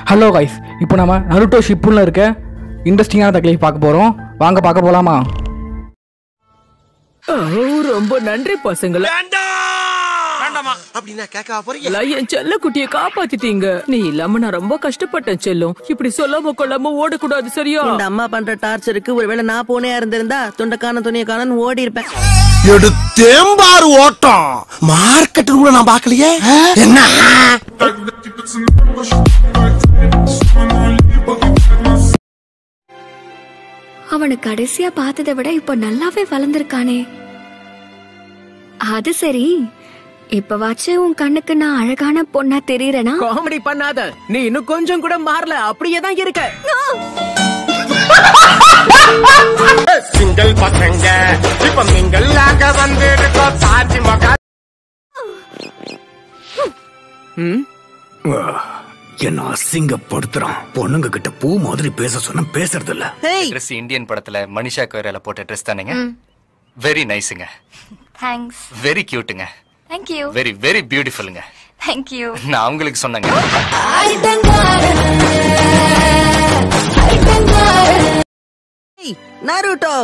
Hello guys, இப்போ நம்ம Naruto ஷிப்புன்னு இருக்க இன்ட்ரெஸ்டிங்கான தகவலை பார்க்க போகிறோம். வாங்க பார்க்க போகலாமா? ரொம்ப நன்றி பசங்களா. என் செல்ல குட்டியை காப்பாத்திட்டீங்க. நீ இல்லாம நான் ரொம்ப கஷ்டப்பட்டேன் செல்லம். இப்படி சொல்லாம கொள்ளாம ஓடக்கூடாது, சரியா? இந்த அம்மா பண்ற டார்ச்சருக்கு ஒருவேளை நான் போனே இருந்திருந்தா துண்டக்கான துணியை காணன்னு ஓடி இருப்பேன். எடுத்தேம்பாரு ஓட்டம் மார்க்கெட் கூட நான் பாக்கலையே. என்ன அவனை கடைசியா பார்த்ததை விட இப்ப நல்லாவே வளர்ந்திருக்கானே. அது சரி, இப்பவாச்சு உன் கண்ணுக்கு நான் அழகான பொண்ணா தெரியறேனா? காமெடி பண்ணாத, நீ இன்னும் கொஞ்சம் கூட மாறல, அப்படியே தான் இருக்க. சிங்கிள் பசங்க இப்ப மிங்கல்லாக வந்திருக்கோம். சாட்சி மகா என்ன அசிங்கப்படுத்துறான். பொண்ணுங்க கிட்ட பூ மாதிரி பேச சொன்ன பேசுறது இல்ல. ட்ரெஸ் இந்தியன் படத்துல மனிஷா கொய்ரால போட்ட ட்ரெஸ் தானேங்க? வெரி நைஸ்ங்க. தேங்க்ஸ். வெரி கியூட்டுங்க. Thank you. வெரி வெரி பியூட்டிஃபுல்ங்க. Thank you. நான் உங்களுக்கு சொன்னேங்க. நருட்டோ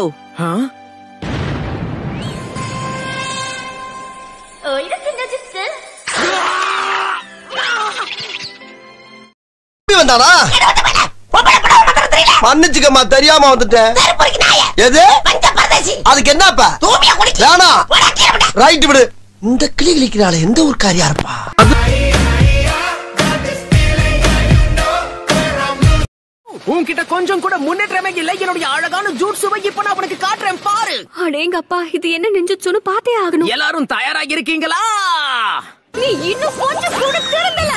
வந்தானா? மன்னிச்சுக்கம்மா, தெரியாம வந்துட்டேன். எது அதுக்கு என்னப்பா? வேணா, ரைட் விடு. இந்த கிளி கிளிக்கிறாள் எந்த ஒரு காரியா இருப்பா? உன்கிட்ட கொஞ்சம் கூட முன்னேற்றமே இல்லை. என்னுடைய அழகான ஜூட்ஸுவை இப்ப நான் உனக்கு காட்டுறேன், பாரு. அடேங்கப்பா, இது என்ன நெஞ்சுச்சுன்னு பார்த்தே ஆகணும். எல்லாரும் தயாரா இருக்கீங்களா? நீ இன்னும் கொஞ்சம் கூட திறந்தல.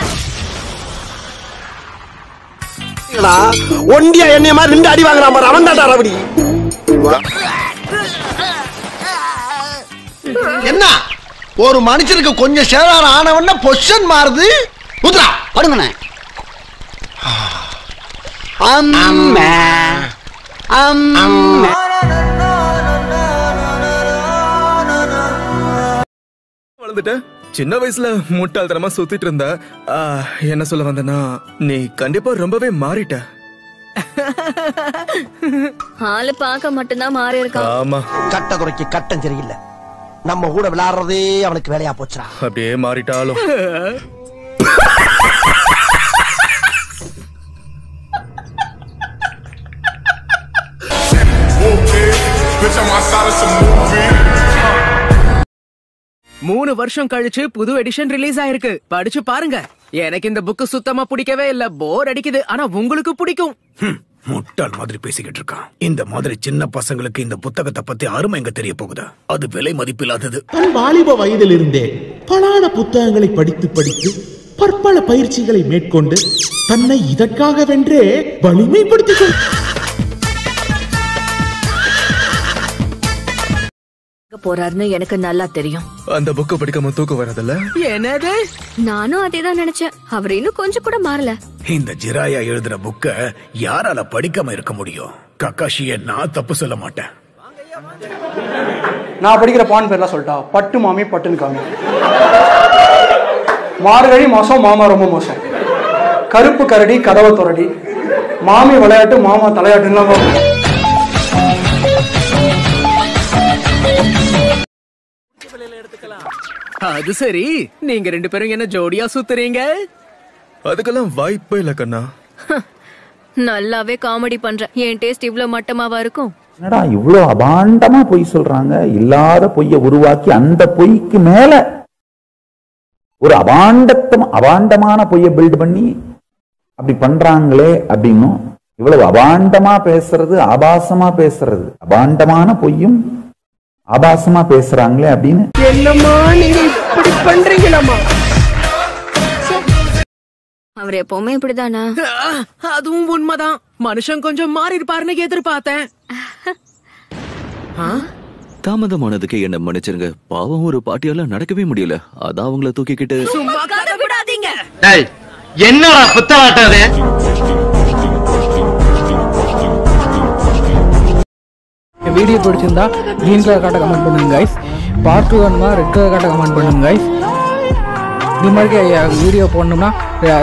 ஒண்டியா என்னைய மாதிரி 2 அடி வாங்குறான் பாரு, அவன் தான்டா ரபடி. என்ன ஒரு மனுஷனுக்கு கொஞ்சம் சேதாரம் ஆனவன பொசிஷன் மாறுது. உத்ரா படுங்கண்ணே. வளர்ந்துட்ட. சின்ன வயசுல முட்டாள்தனமா சுத்திட்டு இருந்த. என்ன சொல்ல வந்தனா, நீ கண்டிப்பா ரொம்பவே மாறிட்ட. ஆளு பார்க்க மட்டும்தான் மாறி இருக்கான். ஆமா, கட்ட குறைக்கு கட்டம் சரியில்லை. நம்ம கூட விளையாடுறதே அவனுக்கு வேலையா போச்சுடா. அப்படியே மாறிட்டாலும் மூணு வருஷம் கழிச்சு புது எடிஷன் ரிலீஸ் ஆயிருக்கு. படிச்சு பாருங்க. எனக்கு இந்த புக் சுத்தமா பிடிக்கவே இல்ல, போர் அடிக்குது. ஆனா உங்களுக்கு பிடிக்கும். முட்டாள் மாதிரி பேசிக்கிட்டு இருக்கான். இந்த மாதிரி சின்ன பசங்களுக்கு இந்த புத்தகத்தை பத்தி அருமை எங்க தெரிய போகுது? அது விலை மதிப்பில்லாதது. தன் வாலிப வயதிலிருந்தே பலான புத்தகங்களை படித்து படித்து பற்பல பயிற்சிகளை மேற்கொண்டு தன்னை இதற்காகவென்றே வலிமைப்படுத்திக் போறாருன்னு எனக்கு நல்லா தெரியும். அந்த புக்க படிக்காம தூக்கம் வரதில்ல. என்னது? நானும் அதேதான் நினைச்சேன். அவர் இன்னும் கொஞ்சம் கூட மாறல. இந்த ஜிராயா எழுதுற புக்க யாரால படிக்காம இருக்க முடியும்? கக்காஷிய நான் தப்பு சொல்ல மாட்டேன். நான் படிக்கிற பான் பேர்லாம் சொல்லிட்டா, பட்டு மாமி பட்டுன்னு காமி, மார்கழி மாசம் மாமா ரொம்ப மோசம், கருப்பு கரடி கதவை துரடி, மாமி விளையாட்டு மாமா தலையாட்டுலாம். அது சரி, நீங்க 2 பேரும் என்ன ஜோடியா சுத்துறீங்க? அதுக்கெல்லாம் வாய்ப்பே இல்ல கண்ணா. நல்லாவே காமெடி பண்ற. என் டேஸ்ட் இவ்வளவு மட்டமாவா இருக்கும்? என்னடா இவ்வளவு அபாண்டமா பொய் சொல்றாங்க. இல்லாத பொய்யை உருவாக்கி அந்த பொய்க்கு மேல ஒரு அபாண்டமான பொய்யை பில்ட் பண்ணி அப்படி பண்றாங்களே அப்படின்னும், இவ்வளவு அபாண்டமா பேசுறது, ஆபாசமா பேசுறது, அபாண்டமான பொய்யும் ஆபாசமா பேசுறாங்களே அப்படின்னு. என்னம்மா நீங்க இப்படி பண்றீங்களாமா? அவர் எப்பவுமே இப்படிதானா? அதுவும் உண்மைதான். மனுஷன் கொஞ்சம் மாறி இருப்பாருன்னு எதிர்பார்த்தேன். தாமதமானதுக்கு என்ன மன்னிச்சிருங்க. பாவம், ஒரு பாட்டியால நடக்கவே முடியல. அதான் அவங்கள தூக்கிக்கிட்டு. சும்மா கதை விடாதீங்க. என்னடா புத்தாட்டாது? வீடியோ பிடிச்சிருந்தா கிரீன் கலர் காட்ட கமெண்ட் பண்ணுங்க கைஸ். பார்ட் 2 வேணுமா ரெட் கலர் காட்ட கமெண்ட் பண்ணுங்க கைஸ். இது மாதிரி வீடியோ போடணும்னா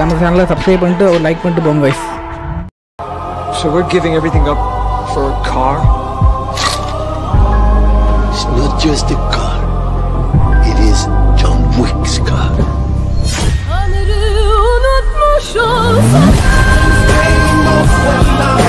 நம்ம சேனலை சப்ஸ்கிரைப் பண்ணிட்டு ஒரு லைக் பண்ணிட்டு போங்க guys. So we're giving everything up for a car? It's not just a car. It is John Wick's car.